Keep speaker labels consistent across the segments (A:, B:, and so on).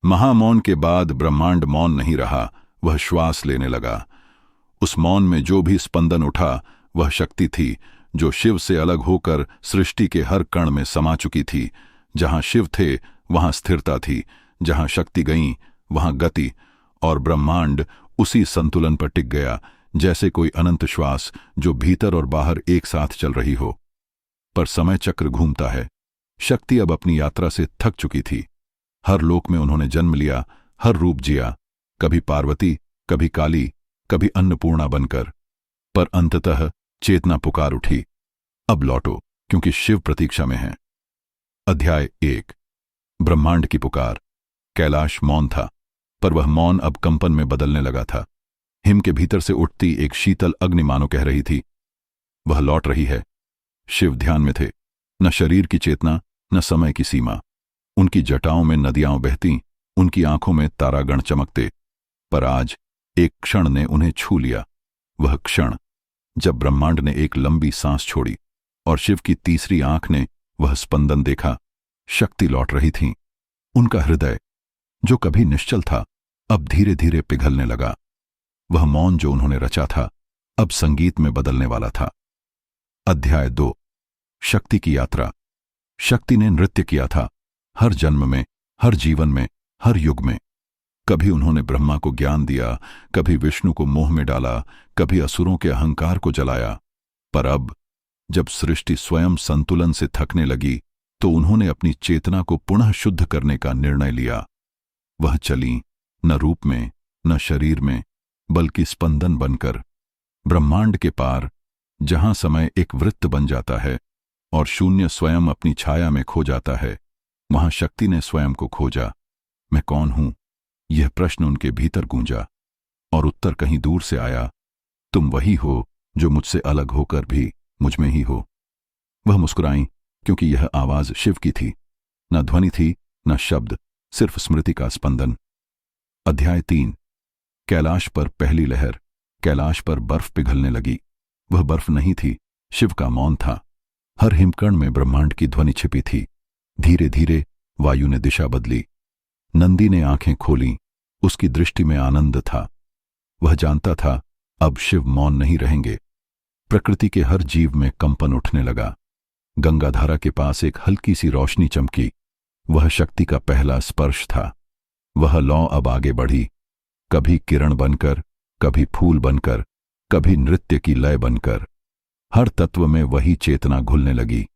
A: महामौन के बाद ब्रह्मांड मौन नहीं रहा, वह श्वास लेने लगा। उस मौन में जो भी स्पंदन उठा वह शक्ति थी, जो शिव से अलग होकर सृष्टि के हर कण में समा चुकी थी। जहां शिव थे वहां स्थिरता थी, जहां शक्ति गई वहां गति, और ब्रह्मांड उसी संतुलन पर टिक गया, जैसे कोई अनंत श्वास जो भीतर और बाहर एक साथ चल रही हो। पर समय चक्र घूमता है। शक्ति अब अपनी यात्रा से थक चुकी थी। हर लोक में उन्होंने जन्म लिया, हर रूप जिया, कभी पार्वती, कभी काली, कभी अन्नपूर्णा बनकर। पर अंततः चेतना पुकार उठी, अब लौटो, क्योंकि शिव प्रतीक्षा में है। अध्याय 1। ब्रह्मांड की पुकार। कैलाश मौन था, पर वह मौन अब कंपन में बदलने लगा था। हिम के भीतर से उठती एक शीतल अग्नि मानो कह रही थी, वह लौट रही है। शिव ध्यान में थे। न शरीर की चेतना, न समय की सीमा। उनकी जटाओं में नदियां बहती, उनकी आंखों में तारागण चमकते। पर आज एक क्षण ने उन्हें छू लिया। वह क्षण जब ब्रह्मांड ने एक लंबी सांस छोड़ी और शिव की तीसरी आंख ने वह स्पंदन देखा। शक्ति लौट रही थी। उनका हृदय, जो कभी निश्चल था, अब धीरे धीरे पिघलने लगा। वह मौन जो उन्होंने रचा था, अब संगीत में बदलने वाला था। अध्याय 2। शक्ति की यात्रा। शक्ति ने नृत्य किया था, हर जन्म में, हर जीवन में, हर युग में। कभी उन्होंने ब्रह्मा को ज्ञान दिया, कभी विष्णु को मोह में डाला, कभी असुरों के अहंकार को जलाया। पर अब जब सृष्टि स्वयं संतुलन से थकने लगी, तो उन्होंने अपनी चेतना को पुनः शुद्ध करने का निर्णय लिया। वह चली, न रूप में, न शरीर में, बल्कि स्पंदन बनकर। ब्रह्मांड के पार, जहां समय एक वृत्त बन जाता है और शून्य स्वयं अपनी छाया में खो जाता है, वहां शक्ति ने स्वयं को खोजा। मैं कौन हूं? यह प्रश्न उनके भीतर गूंजा, और उत्तर कहीं दूर से आया, तुम वही हो जो मुझसे अलग होकर भी मुझ में ही हो। वह मुस्कुराई, क्योंकि यह आवाज शिव की थी। न ध्वनि थी, न शब्द, सिर्फ स्मृति का स्पंदन। अध्याय 3। कैलाश पर पहली लहर। कैलाश पर बर्फ पिघलने लगी। वह बर्फ नहीं थी, शिव का मौन था। हर हिमकण में ब्रह्मांड की ध्वनि छिपी थी। धीरे धीरे वायु ने दिशा बदली। नंदी ने आंखें खोलीं, उसकी दृष्टि में आनंद था। वह जानता था, अब शिव मौन नहीं रहेंगे। प्रकृति के हर जीव में कंपन उठने लगा। गंगाधारा के पास एक हल्की सी रोशनी चमकी। वह शक्ति का पहला स्पर्श था। वह लौ अब आगे बढ़ी, कभी किरण बनकर, कभी फूल बनकर, कभी नृत्य की लय बनकर। हर तत्व में वही चेतना घुलने लगी।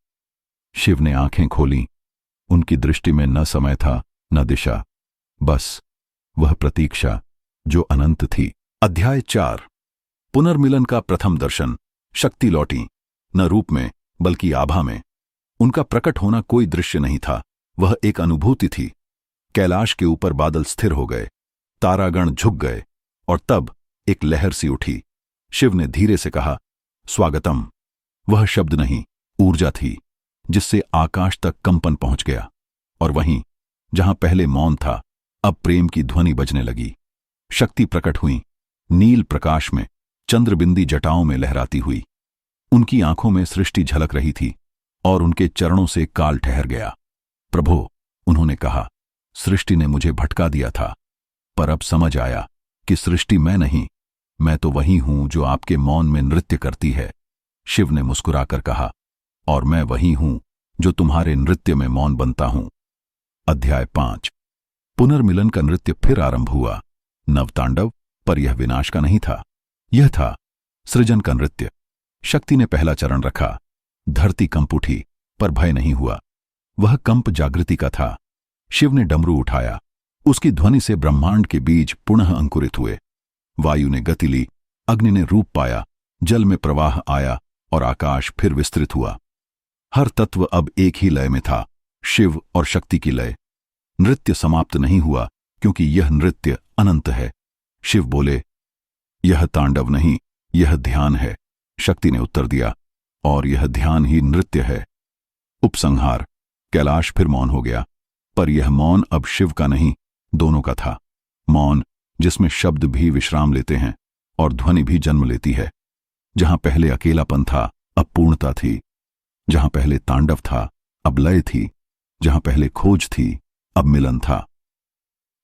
A: शिव ने आंखें खोलीं। उनकी दृष्टि में न समय था, न दिशा, बस वह प्रतीक्षा जो अनंत थी। अध्याय 4। पुनर्मिलन का प्रथम दर्शन। शक्ति लौटी, न रूप में बल्कि आभा में। उनका प्रकट होना कोई दृश्य नहीं था, वह एक अनुभूति थी। कैलाश के ऊपर बादल स्थिर हो गए, तारागण झुक गए, और तब एक लहर सी उठी। शिव ने धीरे से कहा, स्वागतम। वह शब्द नहीं, ऊर्जा थी, जिससे आकाश तक कंपन पहुंच गया। और वहीं जहां पहले मौन था, अब प्रेम की ध्वनि बजने लगी। शक्ति प्रकट हुई, नील प्रकाश में, चंद्रबिंदी जटाओं में लहराती हुई। उनकी आंखों में सृष्टि झलक रही थी, और उनके चरणों से काल ठहर गया। प्रभो, उन्होंने कहा, सृष्टि ने मुझे भटका दिया था, पर अब समझ आया कि सृष्टि मैं नहीं, मैं तो वही हूं जो आपके मौन में नृत्य करती है। शिव ने मुस्कुराकर कहा, और मैं वही हूं जो तुम्हारे नृत्य में मौन बनता हूं। अध्याय 5। पुनर्मिलन का नृत्य फिर आरंभ हुआ। नवतांडव, पर यह विनाश का नहीं था, यह था सृजन का नृत्य। शक्ति ने पहला चरण रखा। धरती कंप उठी, पर भय नहीं हुआ। वह कंप जागृति का था। शिव ने डमरू उठाया। उसकी ध्वनि से ब्रह्मांड के बीज पुनः अंकुरित हुए। वायु ने गति ली, अग्नि ने रूप पाया, जल में प्रवाह आया, और आकाश फिर विस्तृत हुआ। हर तत्व अब एक ही लय में था, शिव और शक्ति की लय। नृत्य समाप्त नहीं हुआ, क्योंकि यह नृत्य अनंत है। शिव बोले, यह तांडव नहीं, यह ध्यान है। शक्ति ने उत्तर दिया, और यह ध्यान ही नृत्य है। उपसंहार। कैलाश फिर मौन हो गया, पर यह मौन अब शिव का नहीं, दोनों का था। मौन जिसमें शब्द भी विश्राम लेते हैं और ध्वनि भी जन्म लेती है। जहां पहले अकेलापन था, अब पूर्णता थी। जहां पहले तांडव था, अब लय थी। जहां पहले खोज थी, अब मिलन था।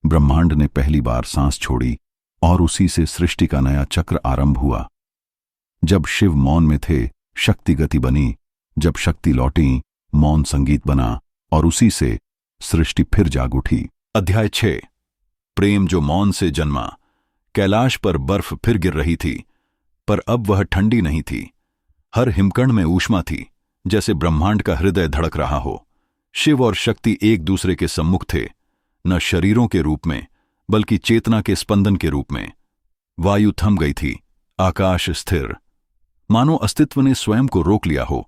A: ब्रह्मांड ने पहली बार सांस छोड़ी और उसी से सृष्टि का नया चक्र आरंभ हुआ। जब शिव मौन में थे, शक्ति गति बनी। जब शक्ति लौटी, मौन संगीत बना और उसी से सृष्टि फिर जाग उठी। अध्याय 6। प्रेम जो मौन से जन्मा। कैलाश पर बर्फ फिर गिर रही थी, पर अब वह ठंडी नहीं थी। हर हिमकण में ऊष्मा थी, जैसे ब्रह्मांड का हृदय धड़क रहा हो। शिव और शक्ति एक दूसरे के सम्मुख थे, न शरीरों के रूप में बल्कि चेतना के स्पंदन के रूप में। वायु थम गई थी, आकाश स्थिर, मानो अस्तित्व ने स्वयं को रोक लिया हो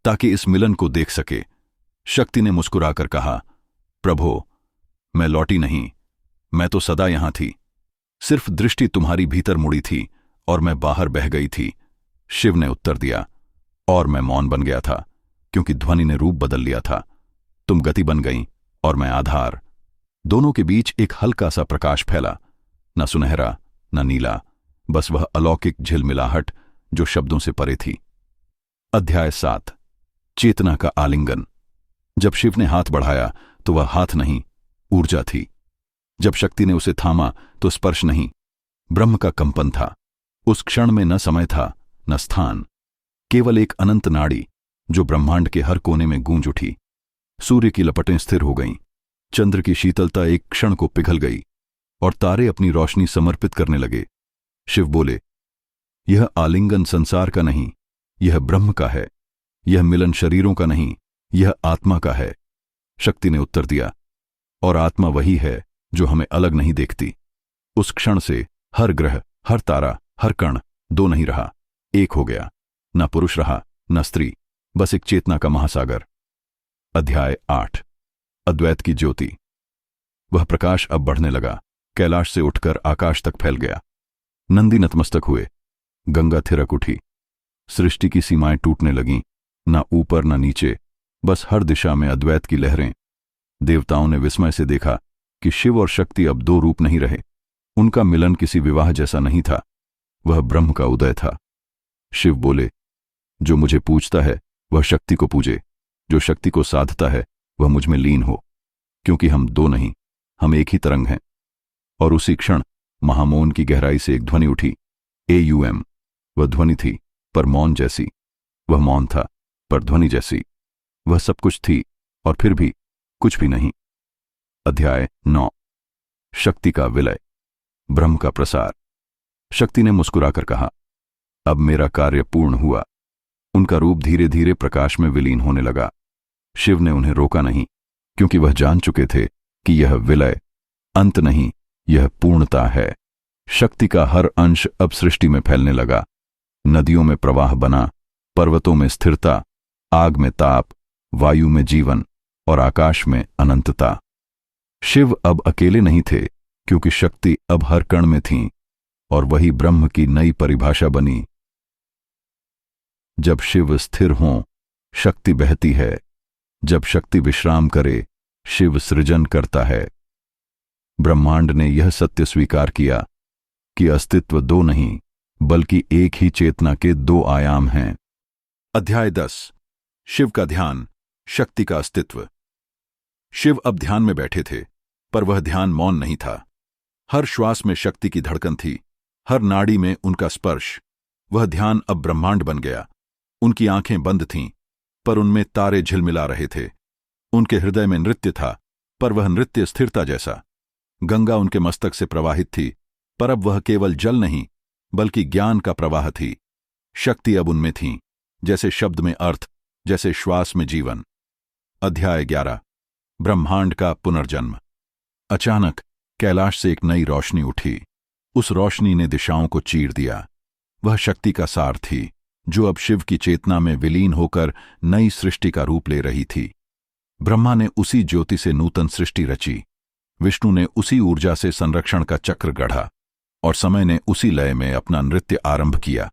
A: ताकि इस मिलन को देख सके। शक्ति ने मुस्कुराकर कहा, प्रभो, मैं लौटी नहीं, मैं तो सदा यहां थी। सिर्फ दृष्टि तुम्हारी भीतर मुड़ी थी और मैं बाहर बह गई थी। शिव ने उत्तर दिया, और मैं मौन बन गया था, क्योंकि ध्वनि ने रूप बदल लिया था। तुम गति बन गई और मैं आधार। दोनों के बीच एक हल्का सा प्रकाश फैला, न सुनहरा न नीला, बस वह अलौकिक झिलमिलाहट जो शब्दों से परे थी। अध्याय 7। चेतना का आलिंगन। जब शिव ने हाथ बढ़ाया तो वह हाथ नहीं, ऊर्जा थी। जब शक्ति ने उसे थामा तो स्पर्श नहीं, ब्रह्म का कंपन था। उस क्षण में न समय था न स्थान, केवल एक अनंत नाड़ी जो ब्रह्मांड के हर कोने में गूंज उठी। सूर्य की लपटें स्थिर हो गईं, चंद्र की शीतलता एक क्षण को पिघल गई और तारे अपनी रोशनी समर्पित करने लगे। शिव बोले, यह आलिंगन संसार का नहीं, यह ब्रह्म का है। यह मिलन शरीरों का नहीं, यह आत्मा का है। शक्ति ने उत्तर दिया, और आत्मा वही है जो हमें अलग नहीं देखती। उस क्षण से हर ग्रह, हर तारा, हर कण दो नहीं रहा, एक हो गया। न पुरुष रहा न स्त्री, बस एक चेतना का महासागर। अध्याय 8। अद्वैत की ज्योति। वह प्रकाश अब बढ़ने लगा, कैलाश से उठकर आकाश तक फैल गया। नंदी नतमस्तक हुए, गंगा थिरक उठी, सृष्टि की सीमाएं टूटने लगीं, न ऊपर न नीचे, बस हर दिशा में अद्वैत की लहरें। देवताओं ने विस्मय से देखा कि शिव और शक्ति अब दो रूप नहीं रहे। उनका मिलन किसी विवाह जैसा नहीं था, वह ब्रह्म का उदय था। शिव बोले, जो मुझे पूजता है वह शक्ति को पूजे, जो शक्ति को साधता है वह मुझ में लीन हो, क्योंकि हम दो नहीं, हम एक ही तरंग हैं। और उसी क्षण महामौन की गहराई से एक ध्वनि उठी, AUM। वह ध्वनि थी पर मौन जैसी, वह मौन था पर ध्वनि जैसी। वह सब कुछ थी और फिर भी कुछ भी नहीं। अध्याय 9। शक्ति का विलय, ब्रह्म का प्रसार। शक्ति ने मुस्कुराकर कहा, अब मेरा कार्य पूर्ण हुआ। उनका रूप धीरे धीरे प्रकाश में विलीन होने लगा। शिव ने उन्हें रोका नहीं, क्योंकि वह जान चुके थे कि यह विलय अंत नहीं, यह पूर्णता है। शक्ति का हर अंश अब सृष्टि में फैलने लगा। नदियों में प्रवाह बना, पर्वतों में स्थिरता, आग में ताप, वायु में जीवन और आकाश में अनंतता। शिव अब अकेले नहीं थे, क्योंकि शक्ति अब हर कण में थी और वही ब्रह्म की नई परिभाषा बनी। जब शिव स्थिर हों, शक्ति बहती है। जब शक्ति विश्राम करे, शिव सृजन करता है। ब्रह्मांड ने यह सत्य स्वीकार किया कि अस्तित्व दो नहीं, बल्कि एक ही चेतना के दो आयाम हैं। अध्याय 10। शिव का ध्यान, शक्ति का अस्तित्व। शिव अब ध्यान में बैठे थे, पर वह ध्यान मौन नहीं था। हर श्वास में शक्ति की धड़कन थी, हर नाड़ी में उनका स्पर्श। वह ध्यान अब ब्रह्मांड बन गया। उनकी आंखें बंद थीं, पर उनमें तारे झिलमिला रहे थे। उनके हृदय में नृत्य था, पर वह नृत्य स्थिरता जैसा। गंगा उनके मस्तक से प्रवाहित थी, पर अब वह केवल जल नहीं, बल्कि ज्ञान का प्रवाह थी। शक्ति अब उनमें थी, जैसे शब्द में अर्थ, जैसे श्वास में जीवन। अध्याय 11। ब्रह्मांड का पुनर्जन्म। अचानक कैलाश से एक नई रोशनी उठी। उस रोशनी ने दिशाओं को चीर दिया। वह शक्ति का सार थी, जो अब शिव की चेतना में विलीन होकर नई सृष्टि का रूप ले रही थी। ब्रह्मा ने उसी ज्योति से नूतन सृष्टि रची, विष्णु ने उसी ऊर्जा से संरक्षण का चक्र गढ़ा और समय ने उसी लय में अपना नृत्य आरंभ किया।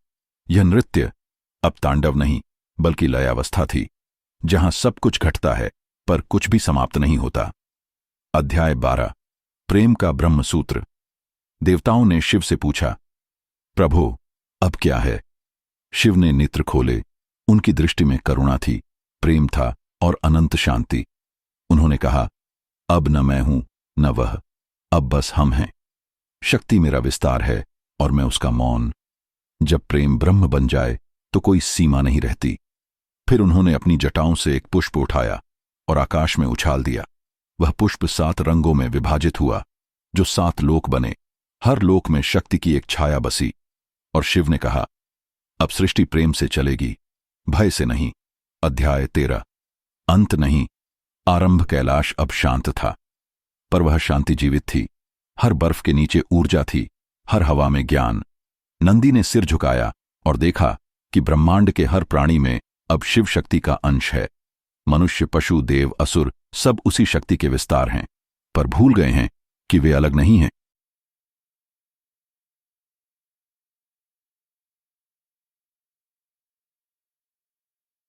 A: यह नृत्य अब तांडव नहीं, बल्कि लयावस्था थी, जहां सब कुछ घटता है पर कुछ भी समाप्त नहीं होता। अध्याय 12। प्रेम का ब्रह्म सूत्र। देवताओं ने शिव से पूछा, प्रभु, अब क्या है? शिव ने नेत्र खोले। उनकी दृष्टि में करुणा थी, प्रेम था और अनंत शांति। उन्होंने कहा, अब न मैं हूं न वह, अब बस हम हैं। शक्ति मेरा विस्तार है और मैं उसका मौन। जब प्रेम ब्रह्म बन जाए तो कोई सीमा नहीं रहती। फिर उन्होंने अपनी जटाओं से एक पुष्प उठाया और आकाश में उछाल दिया। वह पुष्प 7 रंगों में विभाजित हुआ, जो 7 लोक बने। हर लोक में शक्ति की एक छाया बसी। और शिव ने कहा, अब सृष्टि प्रेम से चलेगी, भय से नहीं। अध्याय 13। अंत नहीं, आरंभ। कैलाश अब शांत था, पर वह शांति जीवित थी। हर बर्फ के नीचे ऊर्जा थी, हर हवा में ज्ञान। नंदी ने सिर झुकाया और देखा कि ब्रह्मांड के हर प्राणी में अब शिव शक्ति का अंश है। मनुष्य, पशु, देव, असुर सब उसी शक्ति के विस्तार हैं, पर भूल गए हैं कि वे अलग नहीं हैं।